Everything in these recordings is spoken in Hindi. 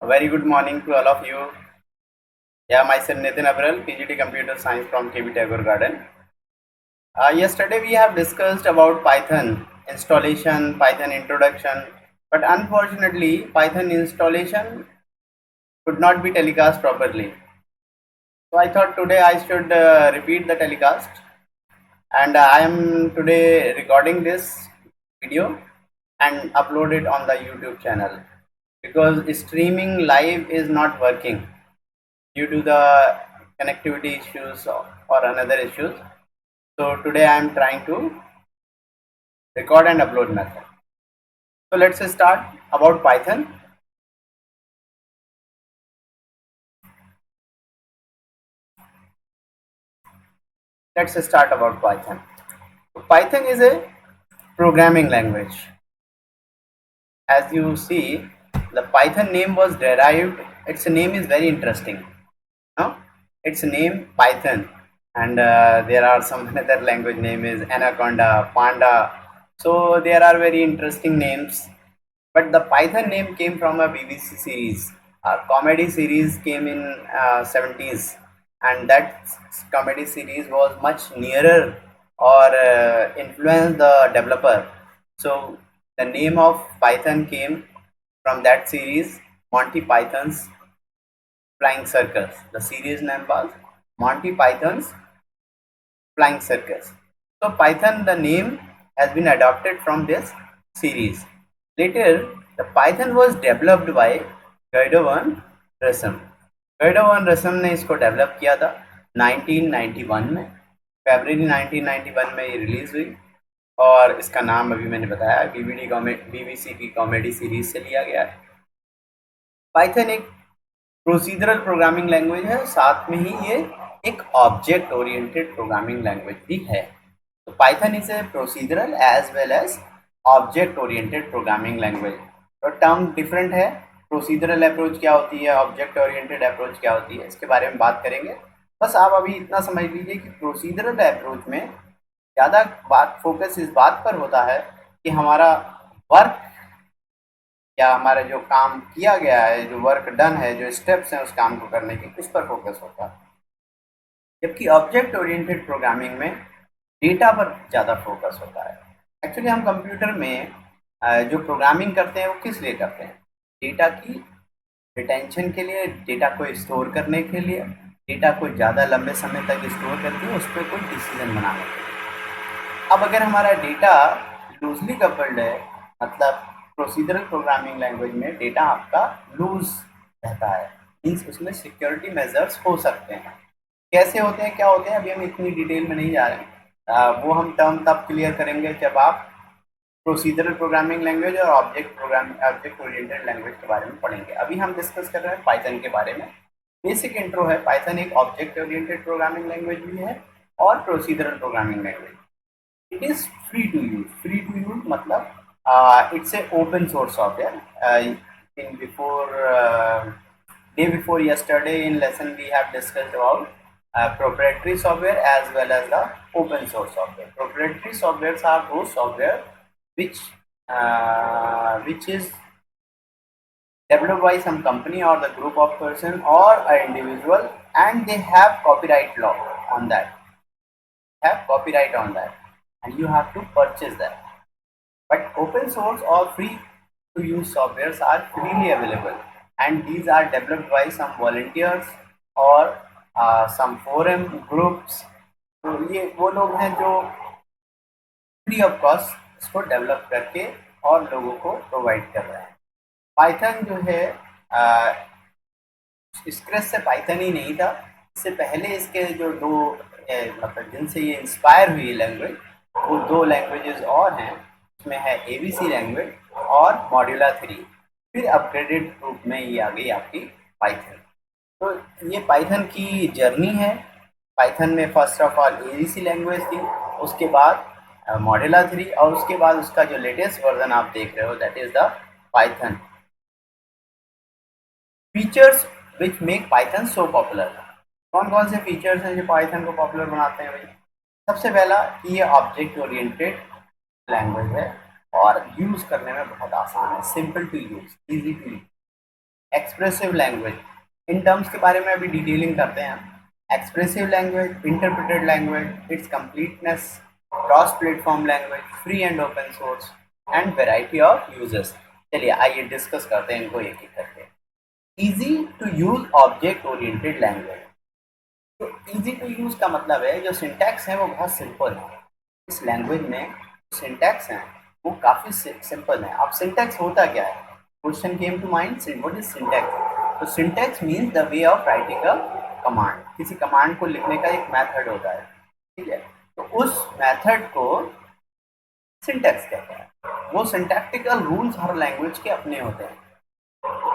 Very good morning to all of you. Yeah, myself Nitin Abral, PGT Computer Science from KB Tagore Garden. Yesterday we have discussed about Python installation, Python introduction, but unfortunately Python installation could not be telecast properly. So I thought today I should repeat the telecast, and I am today recording this video and upload it on the YouTube channel because streaming live is not working due to the connectivity issues or another issues. So today I am trying to record and upload method. So let's start about Python. Let's start about Python. So Python is a programming language. As you see, the Python name was derived. Its name is very interesting. No? Its name Python, and there are some another language name is Anaconda, Panda. So there are very interesting names. But the Python name came from a BBC series. A comedy series came in 70s, and that comedy series was much nearer or influenced the developer. So the name of Python came from that series, Monty Python's Flying Circus. The series name was Monty Python's Flying Circus. So Python, the name has been adopted from this series. Later, the Python was developed by Guido van Rossum. Guido van Rossum ने इसको डेवलप किया था 1991 में, फरवरी 1991 में ये रिलीज हुई और इसका नाम अभी मैंने बताया बीबीसी की कॉमेडी सीरीज से लिया गया है। पाइथन एक प्रोसीजरल प्रोग्रामिंग लैंग्वेज है, साथ में ही ये एक ऑब्जेक्ट ओरिएंटेड प्रोग्रामिंग लैंग्वेज भी है। तो Python is a procedural as well as object oriented programming language. तो टर्म डिफरेंट है। प्रोसीजरल अप्रोच क्या होती है, ऑब्जेक्ट ओरिएंटेड अप्रोच क्या होती है, इसके बारे में बात करेंगे। बस आप अभी इतना समझ लीजिए कि प्रोसीजरल अप्रोच में ज़्यादा बात फोकस इस बात पर होता है कि हमारा वर्क या हमारा जो काम किया गया है, जो वर्क डन है, जो स्टेप्स हैं उस काम को करने के, उस पर फोकस होता है। जबकि ऑब्जेक्ट ओरिएंटेड प्रोग्रामिंग में डेटा पर ज़्यादा फोकस होता है। एक्चुअली हम कंप्यूटर में जो प्रोग्रामिंग करते हैं वो किस लिए करते हैं? डेटा की रिटेंशन के लिए, डेटा को स्टोर करने के लिए, डेटा को ज़्यादा लंबे समय तक स्टोर करके उस पर कोई डिसीजन बनाने के लिए। अब अगर हमारा डेटा लूजली कपल्ड है, मतलब प्रोसीजरल प्रोग्रामिंग लैंग्वेज में डेटा आपका लूज रहता है, मीन्स उसमें सिक्योरिटी मेजर्स हो सकते हैं। कैसे होते हैं, क्या होते हैं, अभी हम इतनी डिटेल में नहीं जा रहे हैं। वो हम टर्म तब क्लियर करेंगे जब आप प्रोसीजरल प्रोग्रामिंग लैंग्वेज और ऑब्जेक्ट ओरिएंटेड लैंग्वेज के बारे में पढ़ेंगे। अभी हम डिस्कस कर रहे हैं पाइथन के बारे में। बेसिक इंट्रो है, पाइथन एक ऑब्जेक्ट ओरिएंटेड प्रोग्रामिंग लैंग्वेज भी है और procedural programming language. It is free to use. Free to use मतलब it's a open source software. in before day before yesterday in lesson we have discussed about proprietary software as well as the open source software. Proprietary softwares are those software which is developed by some company or the group of person or an individual, and they have copyright law on that, and you have to purchase that. But open source or free to use softwares are freely available, and these are developed by some volunteers or some forum groups. तो ये वो लोग हैं जो फ्री ऑफ कॉस्ट इसको डेवलप करके और लोगों को प्रोवाइड कर रहे हैं। पाइथन जो है स्क्रैच से पाइथन ही नहीं था, इससे पहले इसके जो दो मतलब जिनसे ये इंस्पायर हुई लैंग्वेज, वो दो लैंग्वेजेस और हैं। उसमें है एबीसी लैंग्वेज और मॉड्यूला 3। फिर अपग्रेडेड रूप में ये आ गई आपकी पाइथन। तो ये पाइथन की जर्नी है। पाइथन में first of all ABC language थी, उसके बाद मॉड्यूला 3, और उसके बाद उसका जो लेटेस्ट वर्जन आप देख रहे हो that is the Python. Features which make Python so popular. कौन कौन से फीचर्स हैं जो पाइथन को पॉपुलर बनाते हैं भाई? सबसे पहला कि ये ऑब्जेक्ट ओरिएंटेड लैंग्वेज है और यूज़ करने में बहुत आसान है, simple to use, easy to use. Expressive language, in terms के बारे में अभी डिटेलिंग करते हैं हम। Expressive language, interpreted language, it's completeness, cross platform language, free and open source and variety of users. चलिए आइए डिस्कस करते हैं इनको एक एक करके। Easy to use object oriented language. तो इजी टू यूज का मतलब है जो सिंटैक्स है वो बहुत सिंपल है। इस लैंग्वेज में सिंटैक्स है वो काफ़ी सिंपल है। अब सिंटैक्स होता क्या है? Question came to mind, what is syntax? तो syntax means the way of writing a command. किसी कमांड को लिखने का एक मेथड होता है, ठीक है? तो उस मेथड को सिंटैक्स कहते हैं। वो सिंटैक्टिकल रूल्स हर लैंग्वेज के अपने होते हैं,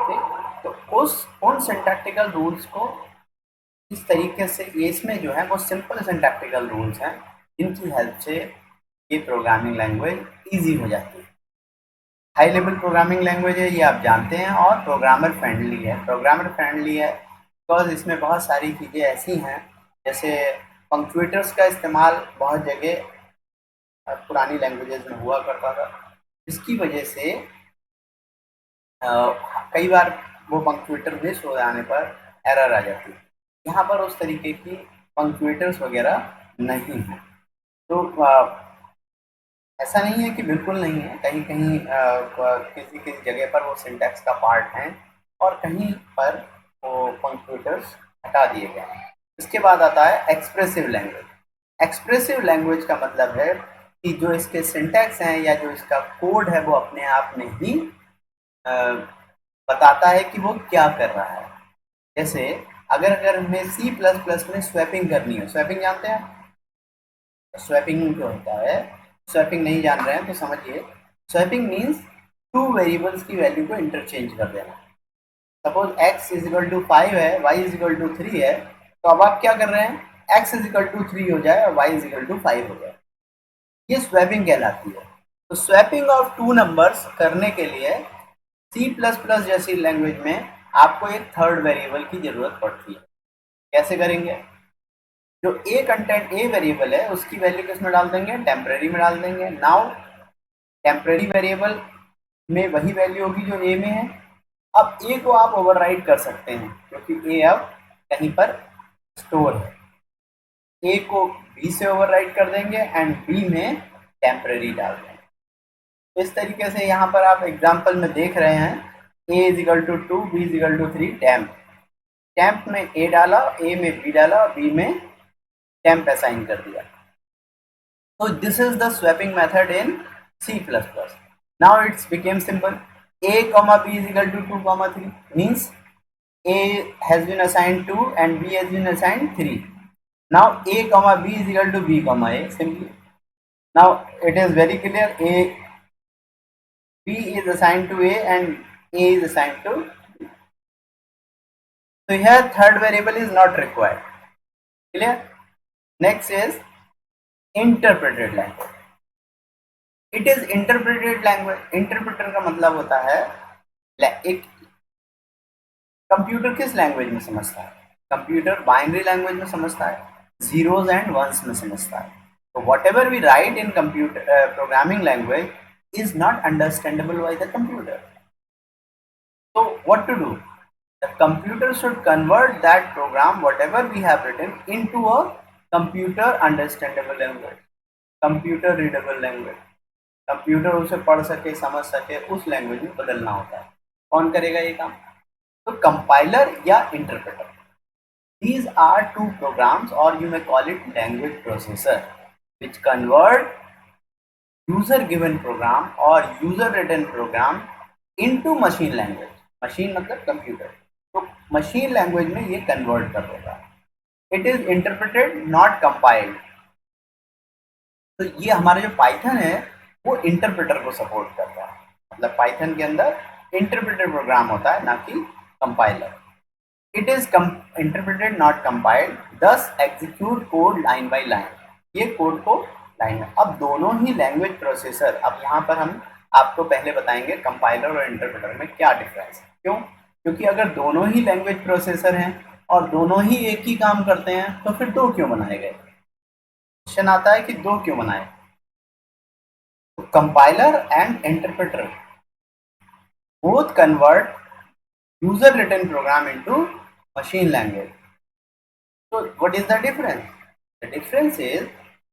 ठीक? तो उन सिंटैक्टिकल रूल्स को इस तरीके से, इसमें जो है वो सिंपल सिंटैक्टिकल रूल्स हैं जिनकी हेल्प से ये प्रोग्रामिंग लैंग्वेज इजी हो जाती है। हाई लेवल प्रोग्रामिंग लैंग्वेज है, ये आप जानते हैं, और प्रोग्रामर फ्रेंडली है। प्रोग्रामर फ्रेंडली है बिकॉज इसमें बहुत सारी चीज़ें ऐसी हैं, जैसे पंक्चुएटर्स का इस्तेमाल बहुत जगह पुरानी लैंग्वेजेस में हुआ करता था, जिसकी वजह से कई बार वो पंक्चुएटर मिस हो जाने पर एरर आ जाती है। यहाँ पर उस तरीके की पंक्चुएटर्स वगैरह नहीं है। तो ऐसा नहीं है कि बिल्कुल नहीं है, कहीं कहीं किसी किसी जगह पर वो सिंटैक्स का पार्ट है और कहीं पर वो पंक्चुएटर्स हटा दिए गए हैं। इसके बाद आता है एक्सप्रेसिव लैंग्वेज। एक्सप्रेसिव लैंग्वेज का मतलब है कि जो इसके सिंटैक्स हैं या जो इसका कोड है वो अपने आप में ही बताता है कि वो क्या कर रहा है। जैसे अगर अगर हमें सी प्लस प्लस में स्वैपिंग करनी है, स्वैपिंग जानते हैं? स्वैपिंग जो होता है, स्वैपिंग नहीं जान रहे हैं तो समझिए। स्वैपिंग मीन्स टू वेरिएबल्स की वैल्यू को इंटरचेंज कर देना। Suppose x is equal to 5 है, y इज इक्वल टू 3 है, तो अब आप क्या कर रहे हैं? x इज इक्वल टू 3 हो जाए और y इज इक्वल टू 5 हो जाए, ये स्वैपिंग कहलाती है। तो स्वैपिंग ऑफ टू नंबर्स करने के लिए सी प्लस प्लस जैसी लैंग्वेज में आपको एक थर्ड वेरिएबल की जरूरत पड़ती है। कैसे करेंगे? जो ए कंटेंट, ए वेरिएबल है, उसकी वैल्यू किसमें डाल देंगे? टेम्परेरी में डाल देंगे। नाउ टेम्परेरी वेरिएबल में वही वैल्यू होगी जो ए में है। अब ए को आप ओवरराइड कर सकते हैं क्योंकि ए अब कहीं पर स्टोर है। ए को बी से ओवरराइड कर देंगे एंड बी में टेम्परेरी डाल देंगे। इस तरीके से यहाँ पर आप एग्जाम्पल में देख रहे हैं, A is equal to 2, B is equal to 3, temp. Temp में ए डाला, ए में बी डाला, बी में टेम्प असाइन कर दिया। So this is the swapping method in C++. Now it's became simple. A comma B is equal to 2 comma 3 means A has been assigned 2 and B has been assigned 3. Now A comma B is equal to B comma A simply. Now it is very clear, B is assigned to A and A is assigned to B. So here third variable is not required. Clear? Next is interpreted language. It is interpreted language. Interpreter का मतलब होता है एक कंप्यूटर किस लैंग्वेज में समझता है? कंप्यूटर बाइनरी लैंग्वेज में समझता है, जीरोज एंड वंस में समझता है। तो whatever we write in computer programming language is not understandable by the computer. तो what to do? The computer should convert that program whatever we have written into a computer understandable language, computer readable language. Computer उसे पढ़ सके, समझ सके, उस लैंग्वेज में बदलना होता है। कौन करेगा ये काम? तो कंपाइलर या interpreter. These are two programs, or you may call it language processor, which convert user given program or user written program into machine language. Machine मतलब कंप्यूटर, तो मशीन लैंग्वेज में ये कन्वर्ट कर देगा। It is interpreted not compiled. तो ये हमारा जो पाइथन है वो इंटरप्रेटर को सपोर्ट करता है। मतलब पाइथन के अंदर इंटरप्रेटर प्रोग्राम होता है, ना कि compiler. It is interpreted not compiled, thus execute code line by line. ये कोड को लाइन में। अब दोनों ही लैंग्वेज प्रोसेसर, अब यहाँ पर हम आपको पहले बताएंगे कंपाइलर और इंटरप्रेटर में क्या डिफरेंस है। क्यों? क्योंकि अगर दोनों ही लैंग्वेज प्रोसेसर हैं और दोनों ही एक ही काम करते हैं तो फिर दो क्यों बनाए गए? क्वेश्चन आता है कि दो क्यों बनाए? तो compiler and interpreter both convert user written program into machine language. So what is the difference? The difference is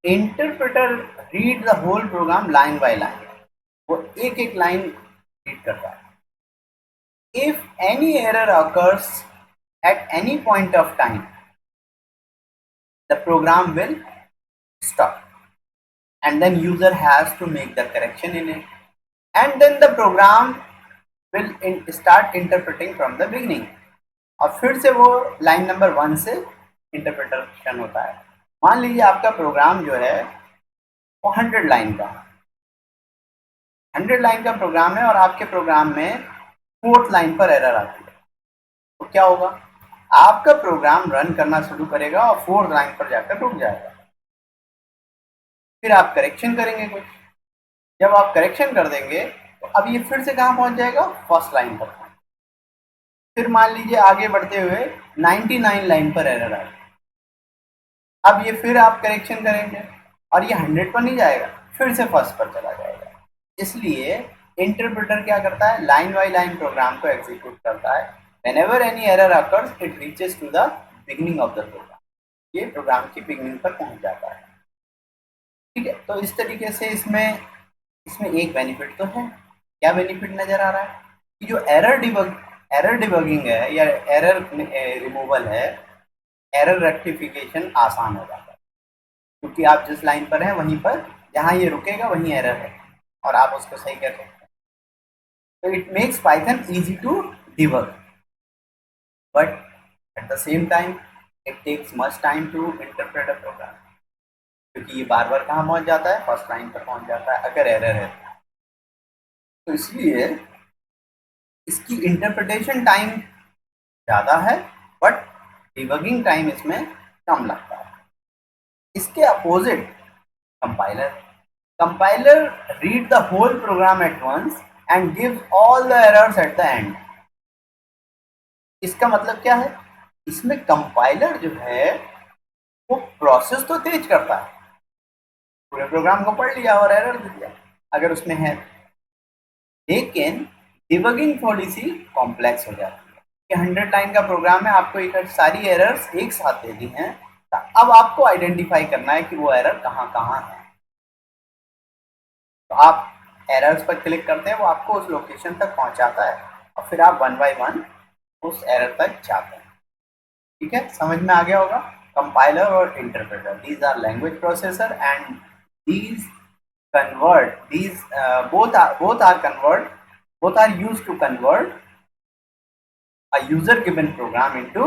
interpreter read the whole program line by line. वो एक एक लाइन रीड करता है. If any error occurs at any point of time, the program will stop, and then user has to make the correction in it, and then the program will start interpreting from the beginning. और फिर से वो लाइन नंबर 1 से इंटरप्रिटेशन होता है. मान लीजिए आपका प्रोग्राम जो है वो 100 लाइन का 100 लाइन का प्रोग्राम है और आपके प्रोग्राम में 4th लाइन पर एरर आती है. तो क्या होगा? आपका प्रोग्राम रन करना शुरू करेगा और 4th लाइन पर जाकर रुक जाएगा. फिर आप करेक्शन करेंगे कुछ. जब आप करेक्शन कर देंगे तो अब ये फिर से कहाँ पहुंच जाएगा? फर्स्ट लाइन पर. फिर मान लीजिए आगे बढ़ते हुए 99 लाइन पर एरर आए. अब ये फिर आप करेक्शन करेंगे और ये 100 पर नहीं जाएगा, फिर से फर्स्ट पर चला जाएगा. इसलिए इंटरप्रेटर क्या करता है? लाइन बाय लाइन प्रोग्राम को एग्जीक्यूट करता है. Whenever any error occurs it reaches to the beginning of the program. ये प्रोग्राम की बिगिनिंग पर पहुंच जाता है. ठीक है. तो इस तरीके से इसमें एक बेनिफिट तो है. क्या बेनिफिट नजर आ रहा है? कि जो एरर डिबगिंग है या एरर रिमूवल है, एरर रेक्टिफिकेशन आसान हो जाता है, क्योंकि आप जिस लाइन पर हैं वहीं पर जहां ये रुकेगा वहीं एरर है और आप उसको सही कर सकते हैं. तो it makes Python easy to debug, but at the same time it takes much time to interpret a program, क्योंकि ये बार बार कहाँ पहुंच जाता है? फर्स्ट लाइन पर पहुंच जाता है अगर एरर है. तो इसलिए इसकी इंटरप्रिटेशन टाइम ज़्यादा है, बट डिबगिंग टाइम इसमें कम लगता है. इसके opposite compiler. Compiler read the whole program at once and gives all the errors at the end. इसका मतलब क्या है? इसमें कंपाइलर जो है वो प्रोसेस तो तेज करता है, पूरे प्रोग्राम को पढ़ लिया और एरर दे दिया अगर उसमें है, लेकिन डिबगिंग थोड़ी सी कॉम्प्लेक्स हो जाती है कि 100 लाइन का प्रोग्राम है, आपको एक सारी एरर्स एक साथ दे दी हैं. तो अब आपको आइडेंटिफाई करना है कि वो एरर कहाँ कहाँ है. तो आप एरर्स पर क्लिक करते हैं, वो आपको उस लोकेशन तक पहुंचाता है और फिर आप 1 बाय 1 उस एरर तक जाते हैं. ठीक है, समझ में आ गया होगा. कंपाइलर और interpreter, these are language processor and these convert these both are used to convert a user given program into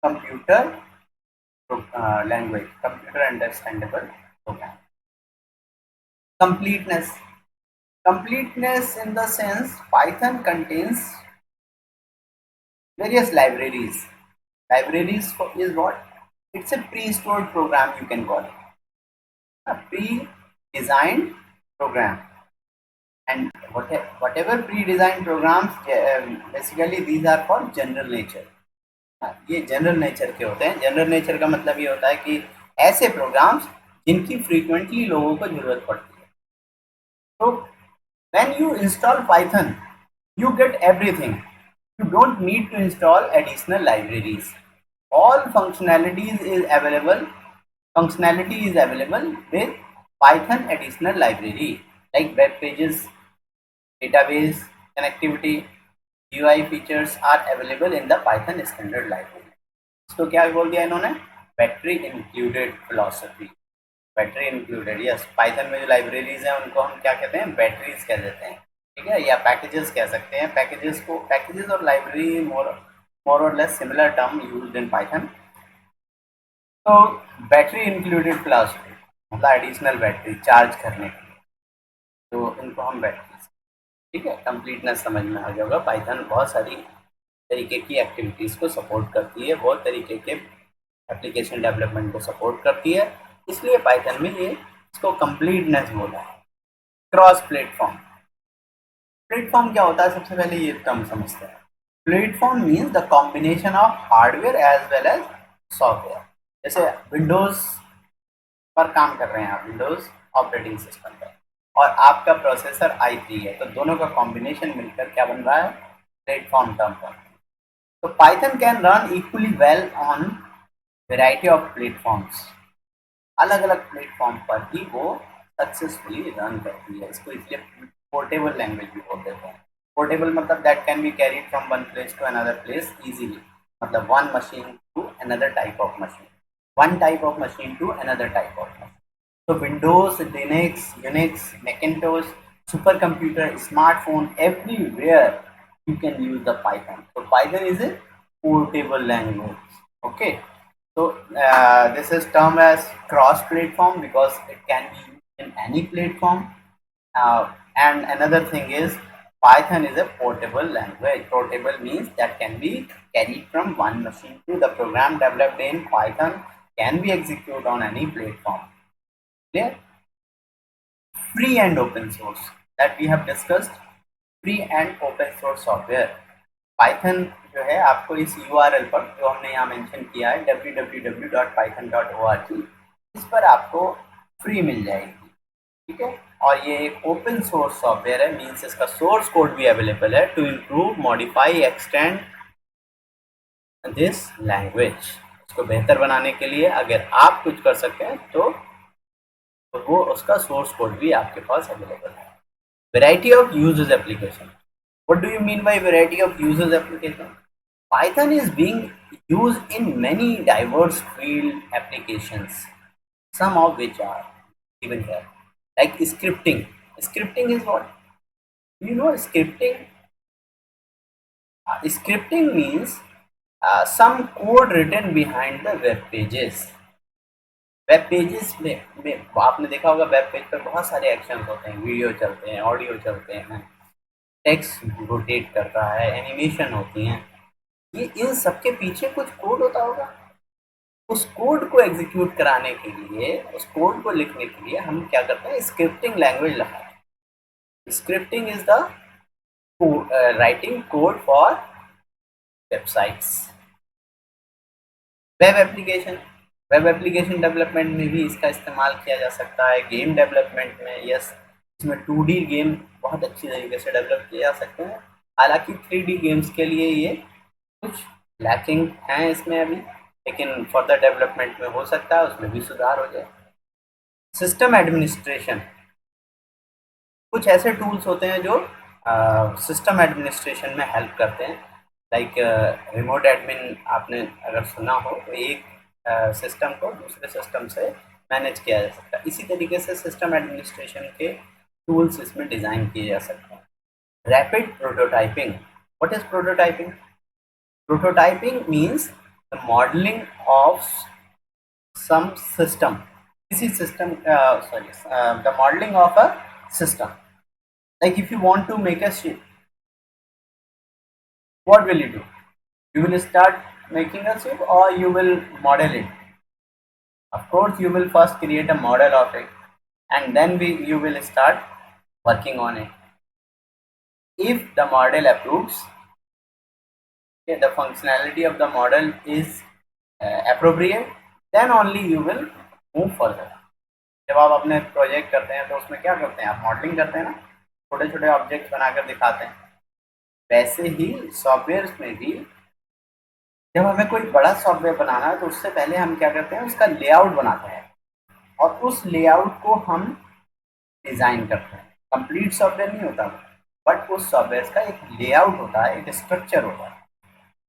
computer language, computer understandable program. Completeness in the sense Python contains various libraries. Is what? It's a pre-stored program, you can call it a pre-designed program. And whatever pre-designed programs, basically these are for general nature. ये जनरल नेचर के होते हैं. जनरल नेचर का मतलब ये होता है कि ऐसे प्रोग्राम्स जिनकी फ्रीक्वेंटली लोगों को जरूरत पड़ती है. तो when you install Python, you get everything. You don't need to install additional libraries. All functionality is available with Python additional library, like web pages, database, connectivity, UI features are available in the Python standard library. इसको क्या बोल दिया इन्होंने? Battery included philosophy. Battery included, yes. Python में जो लाइब्रेरीज हैं उनको हम क्या कहते हैं? बैटरीज कह देते हैं. ठीक है, या पैकेजेस कह सकते हैं. पैकेजेस और लाइब्रेरी मोर और less similar term used in Python. तो बैटरी इंक्लूडेड फिलॉसफी मतलब एडिशनल बैटरी चार्ज करने के लिए, तो इनको हम बैटरी. ठीक है, कंप्लीटनेस समझ में आ गया होगा. पाइथन बहुत सारी तरीके की एक्टिविटीज़ को सपोर्ट करती है, बहुत तरीके के एप्लीकेशन डेवलपमेंट को सपोर्ट करती है, इसलिए पाइथन में ये इसको कंप्लीटनेस बोला है. Cross platform. प्लेटफॉर्म क्या होता है? सबसे पहले ये टर्म समझते हैं. Platform means the combination of hardware as well as software. जैसे विंडोज पर काम कर रहे हैं आप, विंडोज ऑपरेटिंग सिस्टम पर, और आपका प्रोसेसर i3 है, तो दोनों का कॉम्बिनेशन मिलकर क्या बन रहा है? प्लेटफॉर्म टर्म पर. तो Python can run equally well on variety of platforms, अलग अलग प्लेटफॉर्म पर ही वो सक्सेसफुली रन करती है। इसको इसलिए पोर्टेबल लैंग्वेज भी बोल देते हैं। पोर्टेबल मतलब that can be carried from one place to another place easily, मतलब one machine to another type of machine, one type of machine to another type of machine. So Windows, Linux, Unix, Macintosh, supercomputer, smartphone, everywhere you can use the Python. So Python is a portable language. Okay. So this is termed as cross-platform because it can be used in any platform. And another thing is Python is a portable language. Portable means that can be carried from one machine to the program developed in Python can be executed on any platform. Clear? Free and open source that we have discussed. Free and open source software Python जो है आपको इस URL पर जो हमने यहाँ मेंशन किया है www.python.org, इस पर आपको फ्री मिल जाएगी, ठीक है। और ये एक ओपन सोर्स सॉफ्टवेयर है, मींस इसका सोर्स कोड भी अवेलेबल है to improve modify extend this language. इसको बेहतर बनाने के लिए अगर आप कुछ कर सकते हैं तो वो उसका सोर्स कोड भी आपके पास अवेलेबल है। Variety of uses application. What do you mean by variety of uses application? Python is being used in many diverse field applications, some of which are given here, like scripting. Scripting is what? You know scripting? Scripting means some code written behind the web pages. Web pages में आपने देखा होगा, वेब पेज पर बहुत सारे एक्शन होते हैं, वीडियो चलते हैं, ऑडियो चलते हैं, टेक्स्ट रोटेट करता है, एनिमेशन होती हैं। ये इन सब के पीछे कुछ कोड होता होगा। उस कोड को एग्जीक्यूट कराने के लिए, उस कोड को लिखने के लिए हम क्या करते हैं, स्क्रिप्टिंग लैंग्वेज लगाते हैं। Scripting is the writing code for websites. Web application, web application development में भी इसका इस्तेमाल किया जा सकता है। गेम डेवलपमेंट में, यस, इसमें 2D गेम बहुत अच्छी तरीके से डेवलप किए जा सकते हैं। हालांकि 3D गेम्स के लिए ये कुछ लैकिंग हैं इसमें अभी, लेकिन फर्दर डेवलपमेंट में हो सकता है उसमें भी सुधार हो जाए। सिस्टम एडमिनिस्ट्रेशन, कुछ ऐसे टूल्स होते हैं जो सिस्टम एडमिनिस्ट्रेशन में हेल्प करते हैं, लाइक रिमोट एडमिन आपने अगर सुना हो, तो एक सिस्टम को दूसरे सिस्टम से मैनेज किया जा सकता है। इसी तरीके से सिस्टम एडमिनिस्ट्रेशन के टूल्स इसमें डिज़ाइन किए जा सकते हैं। Rapid prototyping, what is prototyping? Prototyping means the modelling of some system, किसी system the modelling of a system. Like if you want to make a ship, what will you do? You will start making a ship or you will model it? Of course you will first create a model of it and then you will start working on it. If the model approves, okay, the functionality of the model is appropriate, then only you will move further. जब आप अपने प्रोजेक्ट करते हैं तो उसमें क्या करते हैं, आप मॉडलिंग करते हैं ना, छोटे छोटे ऑब्जेक्ट्स बनाकर दिखाते हैं। वैसे ही सॉफ्टवेयर में भी जब हमें कोई बड़ा सॉफ्टवेयर बनाना है तो उससे पहले हम क्या करते हैं, उसका लेआउट बनाते हैं और उस लेआउट को हम डिज़ाइन करते हैं। कंप्लीट सॉफ्टवेयर नहीं होता, बट उस सॉफ्टवेयर का एक लेआउट होता है, एक स्ट्रक्चर होता है,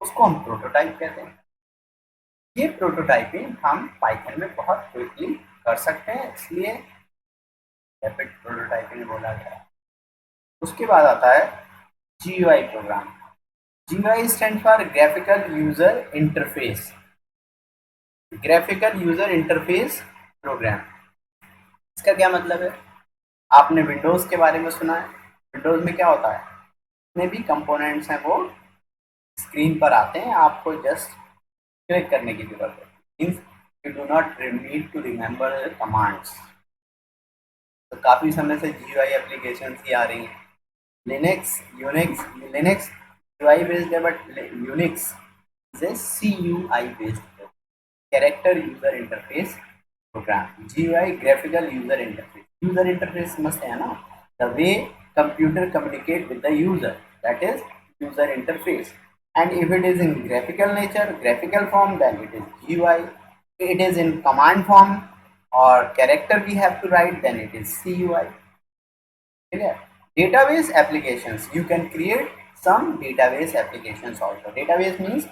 उसको हम प्रोटोटाइप कहते हैं। ये प्रोटोटाइपिंग हम पाइथन में बहुत क्विकली कर सकते हैं, इसलिए रैपिड प्रोटोटाइपिंग बोला गया है। उसके बाद आता है GUI program. GUI stand for graphical user interface, graphical user interface program. इसका क्या मतलब है? आपने विंडोज़ के बारे में सुना है। विंडोज़ में क्या होता है, जितने भी कंपोनेंट्स हैं वो स्क्रीन पर आते हैं, आपको जस्ट क्लिक करने की जरूरत है। Means you do not need to remember commands. तो काफ़ी समय से GUI एप्लीकेशन ही आ रही हैं। Linux, Unix, Linux GUI based है, but Unix is a CUI based character user interface program. GUI graphical user interface, user interface मस्त है ना, the way computer communicate with the user, that is user interface. And if it is in graphical nature, graphical form, then it is GUI. If it is in command form or character we have to write, then it is CUI. Clear? Database applications. You can create some database applications also. Database means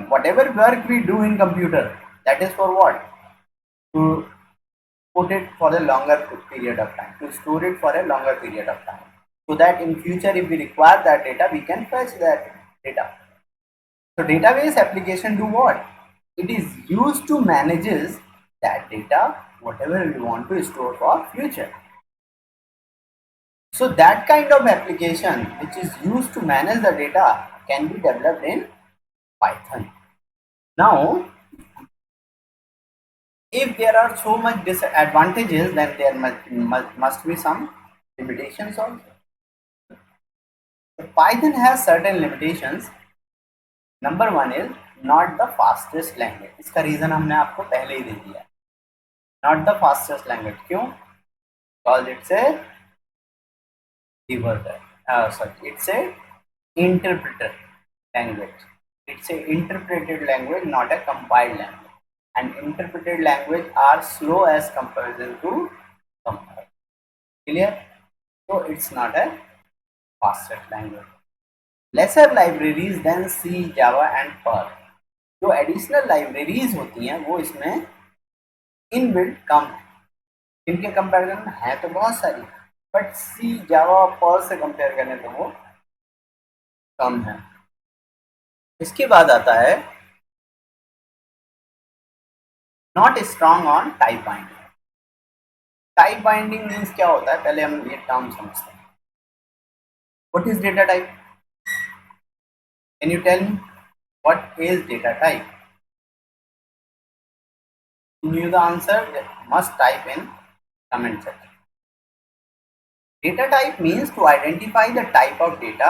whatever work we do in computer, that is for what? To put it for a longer period of time, to store it for a longer period of time, so that in future if we require that data, we can fetch that data. So database application do what? It is used to manages that data, whatever we want to store for future. So that kind of application which is used to manage the data can be developed in Python. Now, if there are so much disadvantages, then there must be some limitations also. So Python has certain limitations. Number one is not the fastest language. इसका रीजन हमने आपको पहले ही दे दिया. Not the fastest language. क्यों? Because it's a debugger. It's a interpreter language. It's a interpreted language, not a compiled language. And interpreted language are slow as comparison to compiled. Clear? So it's not a fastest language. Lesser libraries than C, Java and Perl. जो एडिशनल लाइब्रेरीज होती हैं वो इसमें इनबिल्ट कम है. इनके कंपैरिजन में है तो बहुत सारी, बट सी, जावा, पर्ल से कंपेयर करें तो वो कम है. इसके बाद आता है not strong on type binding. Type binding means क्या होता है, पहले हम ये टर्म समझते हैं. What is data type? Can you tell me what is data type? You knew the answer, must type in comment section. Data type means to identify the type of data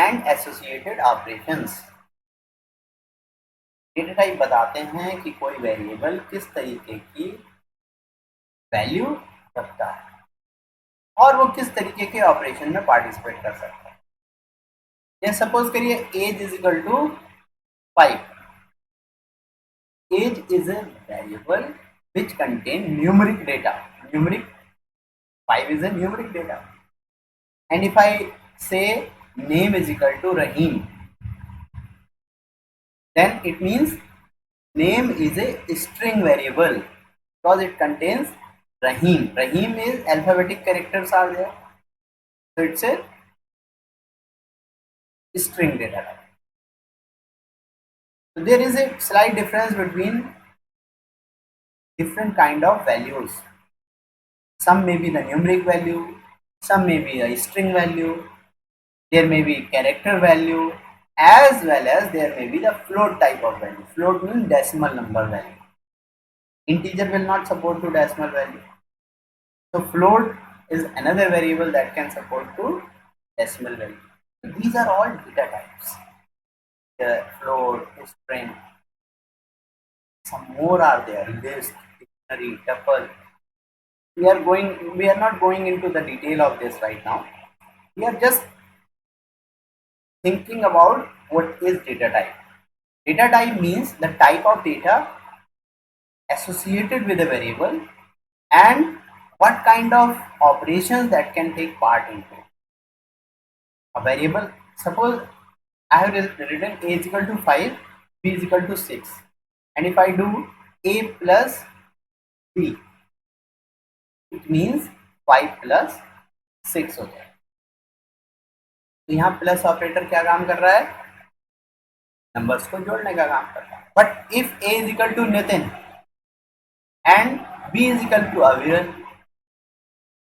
and associated operations. Data type बताते हैं कि कोई वेरिएबल किस तरीके की वैल्यू रखता है और वो किस तरीके के ऑपरेशन में पार्टिसिपेट कर सकता है. ये सपोज करिए age is equal to 5. Age is a variable which contain numeric data. Numeric 5 is a numeric data. And if I say name is equal to Rahim, then it means name is a string variable because it contains Rahim. Rahim is alphabetic characters are there, so it's a string data type. So there is a slight difference between different kind of values. Some may be the numeric value, some may be a string value, there may be character value, as well as there may be the float type of value. Float means decimal number value. Integer will not support to decimal value. So float is another variable that can support to decimal value. So these are all data types. The float, string, some more are there, list, dictionary, tuple. We are not going into the detail of this right now. We are just thinking about what is data type. Data type means the type of data associated with a variable and what kind of operations that can take part into a variable. Suppose I have written a is equal to 5, b is equal to 6, and if I do a plus b, it means 5 plus 6 हो जाए. तो यहाँ प्लस ऑपरेटर क्या काम कर रहा है? नंबर्स को जोड़ने का काम कर रहा है. But if a is equal to Nitin and b is equal to Aviral,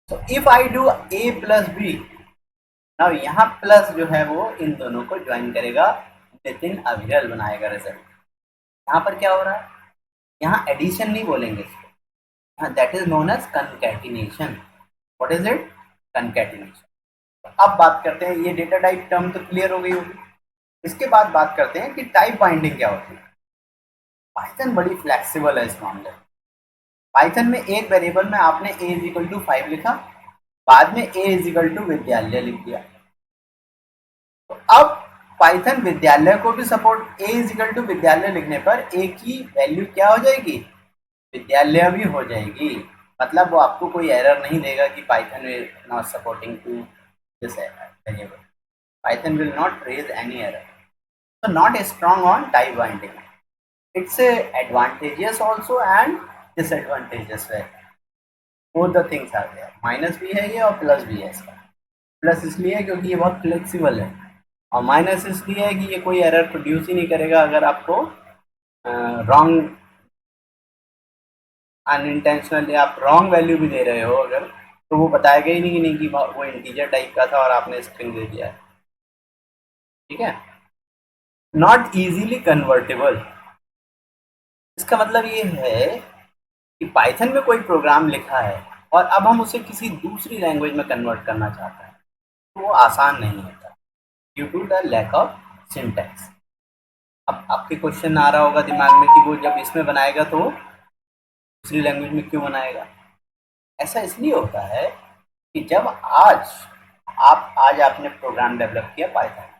so if I do a plus b, now यहाँ प्लस जो है वो इन दोनों को ज्वाइन करेगा, नितिन अविरल बनाएगा रिजल्ट. यहाँ पर क्या हो रहा है? यहाँ एडिशन नहीं बोलेंगे इसको, यहाँ that is known as concatenation. What is it? Concatenation. अब बात करते हैं, ये डेटा टाइप टर्म तो क्लियर हो गई होगी. इसके बाद बात करते हैं कि टाइप बाइंडिंग क्या होती है. पाइथन बड़ी फ्लेक्सिबल है इस मामले में. पाइथन में एक वेरिएबल में आपने a इज इक्वल टू 5 लिखा, बाद में a इज इक्वल टू विद्यालय लिख दिया. तो अब पाइथन विद्यालय को भी support, a is equal to विद्यालय लिखने पर ए की वैल्यू क्या हो जाएगी, विद्यालय भी हो जाएगी। मतलब वो आपको कोई एरर नहीं देगा कि Python is not supporting to this variable, Python will not raise any error. So not strong on tie binding. It's a advantageous also and disadvantageous way. Both the things are there. Minus भी है ये और प्लस भी है इसका। प्लस इसलिए है क्योंकि ये बहुत फ्लेक्सिबल है, और माइनस इसलिए है कि ये कोई एरर प्रोड्यूस ही नहीं करेगा अगर आपको रॉन्ग, अनइंटेंशनली आप रॉन्ग वैल्यू भी दे रहे हो अगर, तो वो बताएगा ही नहीं कि वो इंटीजर टाइप का था और आपने स्ट्रिंग दे दिया है। ठीक है। नॉट इजीली कन्वर्टेबल, इसका मतलब ये है कि पाइथन में कोई प्रोग्राम लिखा है और अब हम उसे किसी दूसरी लैंग्वेज में कन्वर्ट करना चाहते हैं तो वो आसान नहीं होता, due to the lack of syntax. अब आपके क्वेश्चन आ रहा होगा दिमाग में कि वो जब इसमें बनाएगा तो दूसरी लैंग्वेज में क्यों बनाएगा। ऐसा इसलिए होता है कि जब आज आपने प्रोग्राम डेवलप किया पाइथन,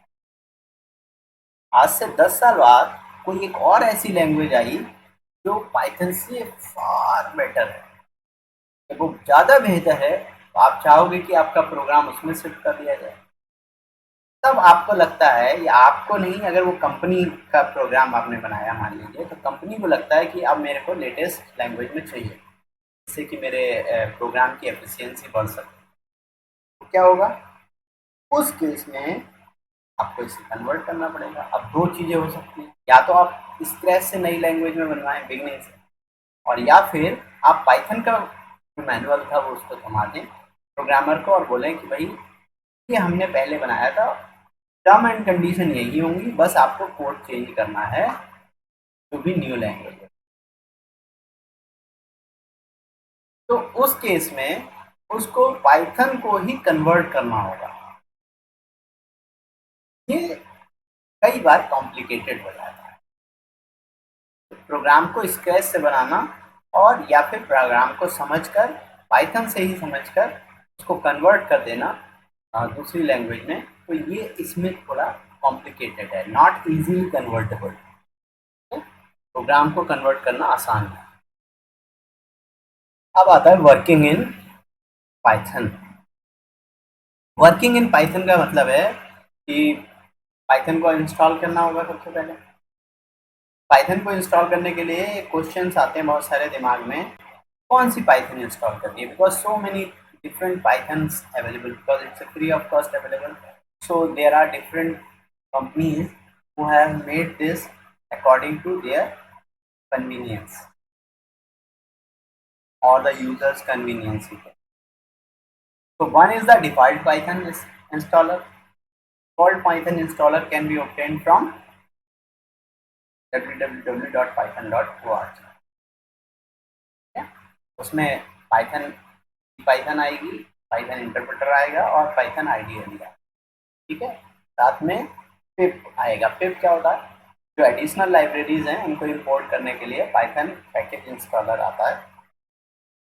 आज से 10 साल बाद कोई एक और ऐसी लैंग्वेज आई जो पाइथन से फार बेटर है, जब वो ज़्यादा बेहतर है तो आप चाहोगे कि आपका प्रोग्राम उसमें शिफ्ट कर दिया जाए। तब आपको लगता है, या आपको नहीं, अगर वो कंपनी का प्रोग्राम आपने बनाया मान लीजिए, तो कंपनी को लगता है कि अब मेरे को लेटेस्ट लैंग्वेज में चाहिए जिससे कि मेरे प्रोग्राम की एफिशिएंसी बढ़ सके। तो क्या होगा उस केस में, आपको इसे कन्वर्ट करना पड़ेगा। अब दो चीज़ें हो सकती हैं, या तो आप स्क्रैच से नई लैंग्वेज में बनवाएं बिगनिंग से, और या फिर आप पाइथन का जो मैनुअल था वो उसको थमा दें प्रोग्रामर को और बोलें कि भाई ये हमने पहले बनाया था, टर्म एंड कंडीशन यही होंगी, बस आपको कोड चेंज करना है जो भी न्यू लैंग्वेज है। तो उस केस में उसको पाइथन को ही कन्वर्ट करना होगा। ये कई बार कॉम्प्लिकेटेड हो जाता है, प्रोग्राम को स्क्रैच से बनाना और या फिर प्रोग्राम को समझकर, पाइथन से ही समझकर उसको कन्वर्ट कर देना दूसरी लैंग्वेज में, तो ये इसमें थोड़ा कॉम्प्लिकेटेड है, नॉट इजीली कन्वर्टेबल। प्रोग्राम को कन्वर्ट करना आसान है। अब आता है working in Python. Working in Python का मतलब है कि पाइथन को इंस्टॉल करना होगा सबसे पहले। पाइथन को इंस्टॉल करने के लिए क्वेश्चंस आते हैं बहुत सारे दिमाग में, कौन सी पाइथन इंस्टॉल करनी है, because so many different pythons available, because it's a free of cost available, so there are different companies who have made this according to their convenience or the user's convenience. So one is the default python installer. Default python installer can be obtained from www.python.org. उसमें पाइथन आएगी, पाइथन इंटरप्रेटर आएगा और पाइथन आईडीई आएगा। ठीक है, साथ में पिप आएगा। पिप क्या होता है, जो एडिशनल लाइब्रेरीज हैं उनको इंपोर्ट करने के लिए पाइथन पैकेज इंस्टॉलर आता है,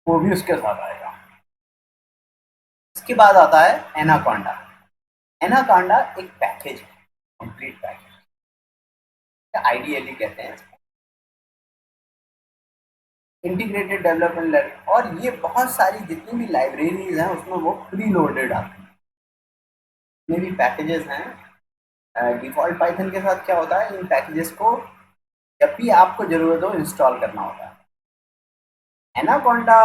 वो भी उसके साथ आएगा। इसके बाद आता है एनाकोंडा। एनाकोंडा एक पैकेज है, कंप्लीट पैकेज, आईडीएल कहते हैं, इंटीग्रेटेड डेवलपमेंट, और ये बहुत सारी जितनी भी लाइब्रेरीज हैं उसमें वो प्री लोडेड आती हैं। जितने भी पैकेजेस हैं डिफॉल्ट पाइथन के साथ क्या होता है, इन पैकेजेस को जब भी आपको जरूरत हो इंस्टॉल करना होता है। एनाकोंडा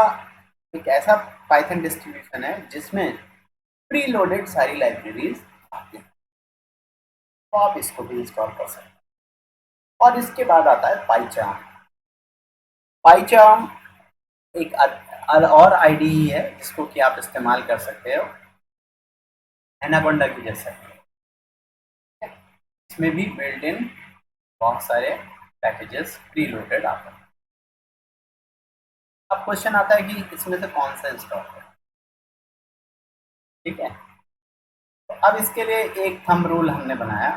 एक ऐसा पाइथन डिस्ट्रीब्यूशन है जिसमें प्री लोडेड सारी लाइब्रेरीज आती हैं, तो आप इसको भी इंस्टॉल कर सकते हैं। और इसके बाद आता है पाइचार्म। पाइचार्म एक और आईडीई है जिसको कि आप इस्तेमाल कर सकते हो एनाकोंडा की जैसा। इसमें भी बिल्ट इन बहुत सारे पैकेजेस प्री लोडेड आते हैं। अब क्वेश्चन आता है कि इसमें से कौन सा इंस्टॉल करें। ठीक है, तो अब इसके लिए एक थंब रूल हमने बनाया,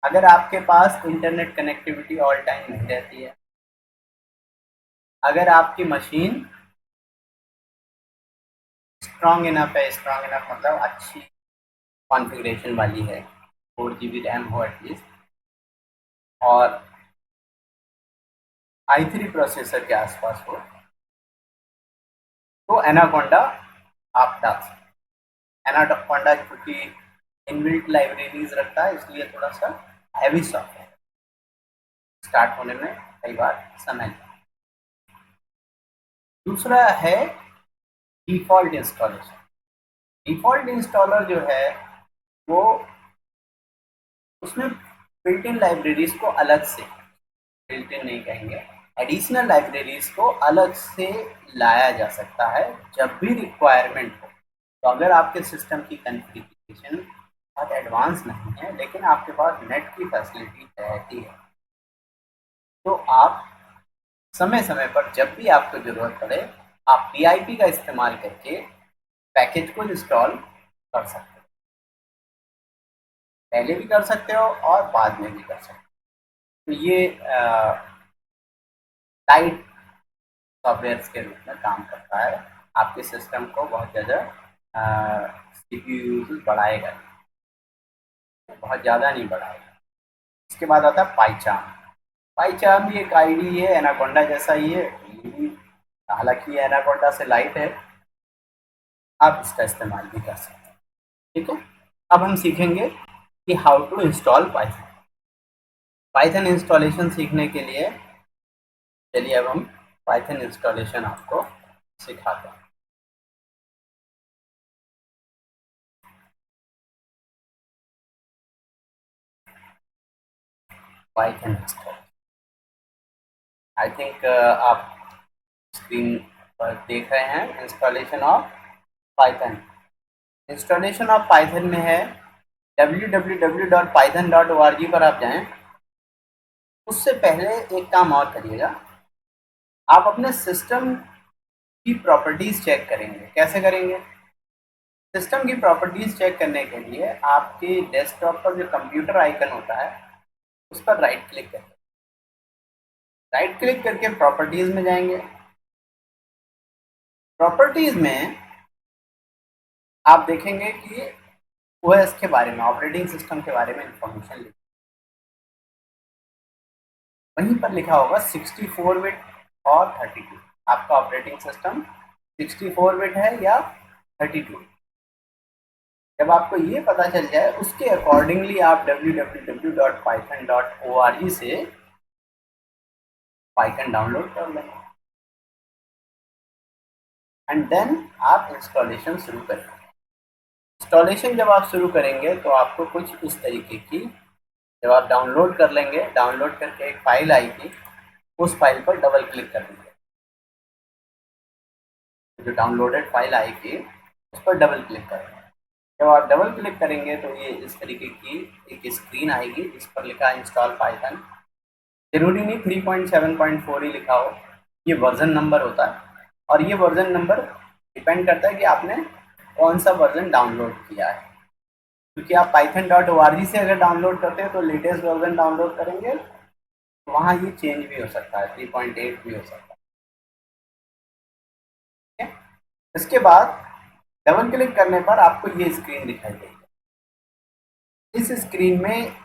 अगर आपके पास इंटरनेट कनेक्टिविटी ऑल टाइम नहीं रहती है, अगर आपकी मशीन स्ट्रॉन्ग इनफ है, स्ट्रॉन्ग इनफ मतलब अच्छी कॉन्फ़िगरेशन वाली है, 4 GB रैम हो एटलीस्ट, और i3 प्रोसेसर के आसपास हो, तो एनाकोंडा आप डाल सकते। एनाकोंडा क्योंकि इनबिल्ट लाइब्रेरीज रखता है, इसलिए थोड़ा सा हैवी सॉफ्टवेयर, स्टार्ट होने में कई बार समय लगता है। दूसरा है डिफ़ॉल्ट इंस्टॉलेशन। डिफ़ॉल्ट इंस्टॉलर जो है वो, उसमें बिल्ट इन लाइब्रेरीज को अलग से, बिल्ट इन नहीं कहेंगे, एडिशनल लाइब्रेरीज को अलग से लाया जा सकता है जब भी रिक्वायरमेंट हो। तो अगर आपके सिस्टम की कॉन्फ़िगरेशन बहुत एडवांस नहीं है लेकिन आपके पास नेट की फैसिलिटी रहती है, तो आप समय समय पर जब भी आपको ज़रूरत पड़े, आप PIP का इस्तेमाल करके पैकेज को इंस्टॉल कर सकते हो। पहले भी कर सकते हो और बाद में भी कर सकते हो। तो ये लाइट सॉफ्टवेयर के रूप में काम करता है, आपके सिस्टम को बहुत ज़्यादा CPU यूज बढ़ाएगा, बहुत ज़्यादा नहीं बढ़ाएगा। इसके बाद आता है पाइचार्म। पाइचार्म भी एक आईडी है, एनाकोंडा जैसा ही है, हालांकि ये एनाकोंडा से लाइट है, आप इसका इस्तेमाल भी कर सकते हैं। ठीक है, अब हम सीखेंगे कि how to install Python. Python installation सीखने के लिए चलिए अब हम पाइथन इंस्टॉलेशन आपको सिखाते हैं। पाइथन इंस्टॉल, आई थिंक आप स्क्रीन पर देख रहे हैं installation of Python. Installation of Python में है www.python.org पर आप जाएं। उससे पहले एक काम और करिएगा, आप अपने सिस्टम की प्रॉपर्टीज चेक करेंगे। कैसे करेंगे? सिस्टम की प्रॉपर्टीज चेक करने के लिए आपके डेस्कटॉप पर जो कंप्यूटर आइकन होता है उस पर राइट क्लिक करें। राइट क्लिक करके प्रॉपर्टीज में जाएंगे। प्रॉपर्टीज में आप देखेंगे कि OS के बारे में, ऑपरेटिंग सिस्टम के बारे में इंफॉर्मेशन लिखी, वहीं पर लिखा होगा 64 बिट और 32। आपका ऑपरेटिंग सिस्टम 64 बिट है या 32। जब आपको ये पता चल जाए, उसके अकॉर्डिंगली आप www.python.org से पाइथन डाउनलोड कर लेंगे एंड देन आप इंस्टॉलेशन शुरू करेंगे। इंस्टॉलेशन जब आप शुरू करेंगे तो आपको कुछ इस तरीके की, जब आप डाउनलोड कर लेंगे, डाउनलोड करके एक फाइल आएगी, उस फाइल पर डबल क्लिक कर देंगे। जो डाउनलोडेड फाइल आएगी उस पर डबल क्लिक करेंगे। जब आप डबल क्लिक करेंगे तो ये इस तरीके की एक स्क्रीन आएगी जिस पर लिखा है इंस्टॉल पाइथन। जरूरी नहीं 3.7.4 ही लिखा हो, ये वर्जन नंबर होता है और ये वर्जन नंबर डिपेंड करता है कि आपने कौन सा वर्जन डाउनलोड किया है। क्योंकि आप python.org से अगर डाउनलोड करते हैं तो लेटेस्ट वर्जन डाउनलोड करेंगे तो वहाँ ये चेंज भी हो सकता है, 3.8 भी हो सकता है। इसके बाद डबल क्लिक करने पर आपको ये स्क्रीन दिखाई देगी। इस स्क्रीन में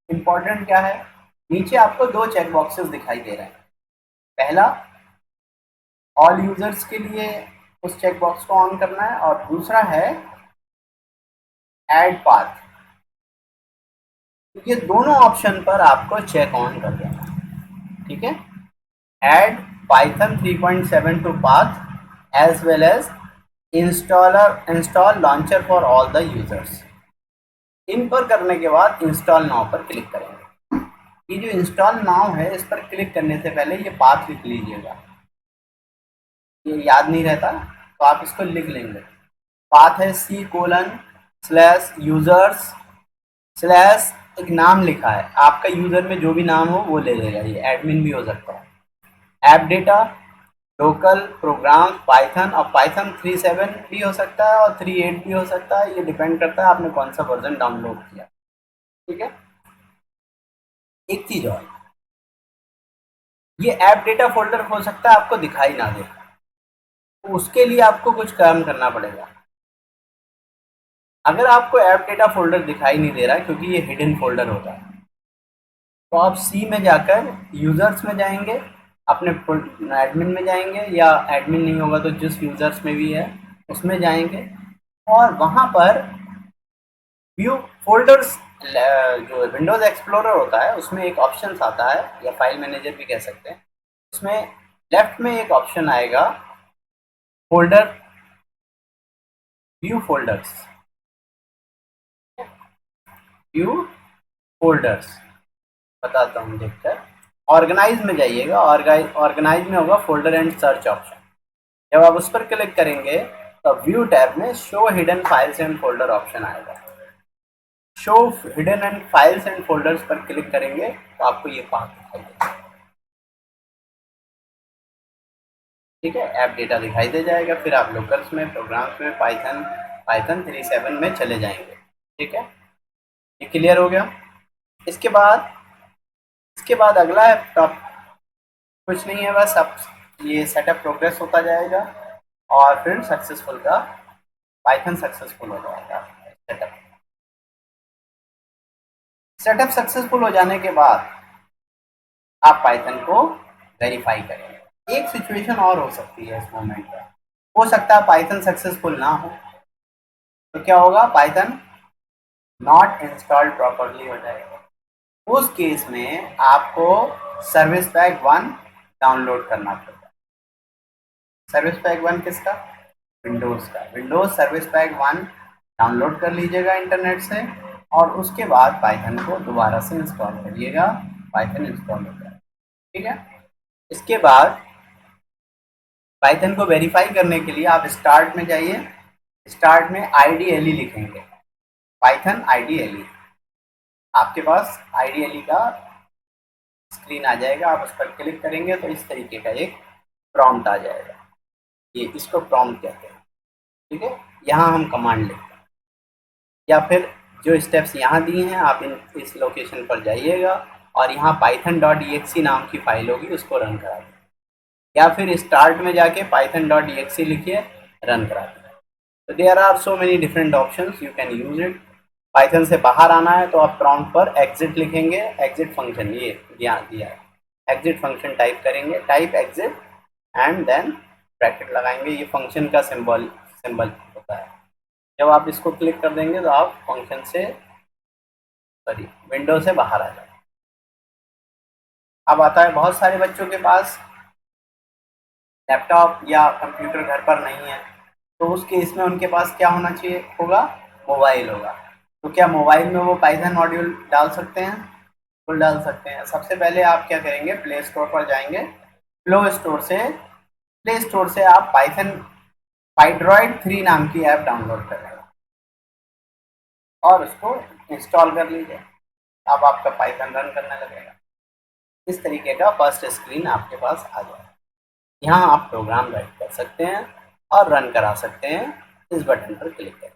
इंपॉर्टेंट क्या है, नीचे आपको दो चेक बॉक्सेस दिखाई दे रहे हैं। पहला, ऑल यूजर्स के लिए उस चेक बॉक्स को ऑन करना है, और दूसरा है ऐड पाथ। ये दोनों ऑप्शन पर आपको चेक ऑन कर देना है। ठीक है, add Python 3.7 to path as well as install launcher for all the users. इन पर करने के बाद इंस्टॉल नाउ पर क्लिक करेंगे। ये जो इंस्टॉल नाउ है, इस पर क्लिक करने से पहले ये पाथ लिख लीजिएगा, ये याद नहीं रहता तो आप इसको लिख लेंगे। पाथ है C:/users/ एक नाम लिखा है, आपका यूजर में जो भी नाम हो वो ले लेगा, ये एडमिन भी हो सकता है। App data, local program Python, और पाइथन 3.7 भी हो सकता है और 3.8 भी हो सकता है, ये डिपेंड करता है आपने कौन सा वर्जन डाउनलोड किया। ठीक है, एक चीज और, ये ऐप डेटा फोल्डर हो सकता है आपको दिखाई ना दे, तो उसके लिए आपको कुछ काम करना पड़ेगा। अगर आपको ऐप डेटा फोल्डर दिखाई नहीं दे रहा है क्योंकि ये हिडन फोल्डर होता है, तो आप सी में जाकर यूजर्स में जाएंगे, अपने एडमिन में जाएंगे, या एडमिन नहीं होगा तो जिस यूजर्स में भी है उसमें जाएंगे, और वहां पर व्यू फोल्डर्स, जो विंडोज एक्सप्लोरर होता है उसमें एक ऑप्शन आता है, या फाइल मैनेजर भी कह सकते हैं, उसमें लेफ्ट में एक ऑप्शन आएगा folder, view folders, view folders, बताता हूँ देखकर। ऑर्गेनाइज में जाइएगा, ऑर्गेनाइज में होगा फोल्डर एंड सर्च ऑप्शन। जब आप उस पर क्लिक करेंगे तो व्यू टैब में show hidden files and folder option आएगा। Show hidden and files and folders पर क्लिक करेंगे तो आपको ये पाथ दिखाई देगा। ठीक है, ऐप डेटा दिखाई दे जाएगा, फिर आप लोकल्स में, प्रोग्राम्स में, पाइथन पाइथन 3.7 में चले जाएंगे। ठीक है, ये क्लियर हो गया। इसके बाद अगला है टॉप, कुछ नहीं है, बस अब ये सेटअप प्रोग्रेस होता जाएगा और फिर सक्सेसफुल का पाइथन सक्सेसफुल हो जाएगा। सेटअप सक्सेसफुल हो जाने के बाद आप पाइथन को वेरीफाई करेंगे। एक सिचुएशन और हो सकती है इस मोमेंट पर, हो सकता है पाइथन सक्सेसफुल ना हो, तो क्या होगा, पाइथन नॉट इंस्टॉल्ड प्रॉपरली हो जाएगा। उस केस में आपको सर्विस पैक 1 डाउनलोड करना पड़ेगा। सर्विस पैक 1 किसका, विंडोज़ का। विंडोज़ सर्विस पैक 1 डाउनलोड कर लीजिएगा इंटरनेट से, और उसके बाद पाइथन को दोबारा से इंस्टॉल करिएगा, पाइथन इंस्टॉल हो जाएगा। ठीक है, इसके बाद पाइथन को वेरीफाई करने के लिए आप स्टार्ट में जाइए, स्टार्ट में IDLE लिखेंगे, पाइथन IDLE, आपके पास IDLE का स्क्रीन आ जाएगा, आप उस पर क्लिक करेंगे तो इस तरीके का एक प्रॉम्प्ट आ जाएगा, ये इसको प्रॉम्प्ट कहते हैं। ठीक है, यहाँ हम कमांड लिखते हैं, या फिर जो स्टेप्स यहाँ दिए हैं आप इस लोकेशन पर जाइएगा और यहाँ python.exe नाम की फाइल होगी, उसको रन करा दें, या फिर स्टार्ट में जाके python.exe लिखिए, रन करा दें। तो there are so many different options, you can use it. Python से बाहर आना है तो आप प्रॉम्प्ट पर एग्जिट लिखेंगे, एग्जिट फंक्शन ये यहाँ दिया है, एग्जिट फंक्शन टाइप करेंगे, type exit and then bracket लगाएंगे, ये फंक्शन का सिंबल होता है। जब आप इसको क्लिक कर देंगे तो आप फंक्शन से, सॉरी, विंडो से बाहर आ जाए। अब आता है, बहुत सारे बच्चों के पास लैपटॉप या कंप्यूटर घर पर नहीं है, तो उस केस में उनके पास क्या होना चाहिए होगा, मोबाइल होगा। तो क्या मोबाइल में वो पाइथन मॉड्यूल डाल सकते हैं, बिल्कुल डाल सकते हैं। सबसे पहले आप क्या करेंगे, प्ले स्टोर पर जाएंगे, प्ले स्टोर से आप पाइथन पाइड्रॉइड 3 नाम की ऐप डाउनलोड कर लेंगे और उसको इंस्टॉल कर लीजिए। अब आपका पाइथन रन करने लगेगा। इस तरीके का फर्स्ट स्क्रीन आपके पास आ जाएगा। यहाँ आप प्रोग्राम राइट कर सकते हैं और रन करा सकते हैं, इस बटन पर क्लिक करें।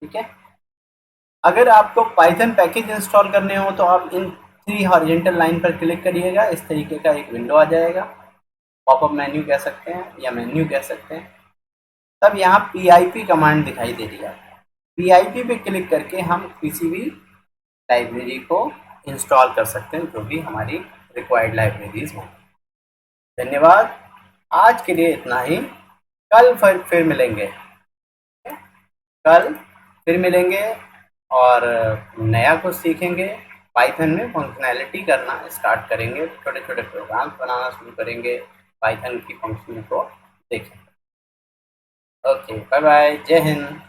ठीक है, अगर आपको पाइथन पैकेज इंस्टॉल करने हो तो आप इन 3 हॉरिजॉन्टल लाइन पर क्लिक करिएगा, इस तरीके का एक विंडो आ जाएगा, पॉपअप मेन्यू कह सकते हैं या मेन्यू कह सकते हैं। तब यहाँ PIP कमांड दिखाई दे रही है, PIP पे क्लिक करके हम किसी भी लाइब्रेरी को इंस्टॉल कर सकते हैं जो भी हमारी रिक्वायर्ड लाइब्रेरीज हों। धन्यवाद, आज के लिए इतना ही। कल फिर मिलेंगे, कल फिर मिलेंगे और नया कुछ सीखेंगे। पाइथन में फंक्शनैलिटी करना स्टार्ट करेंगे, छोटे छोटे प्रोग्राम्स बनाना शुरू करेंगे, पाइथन की फंक्शन को देखेंगे। ओके, बाय बाय, जय हिंद।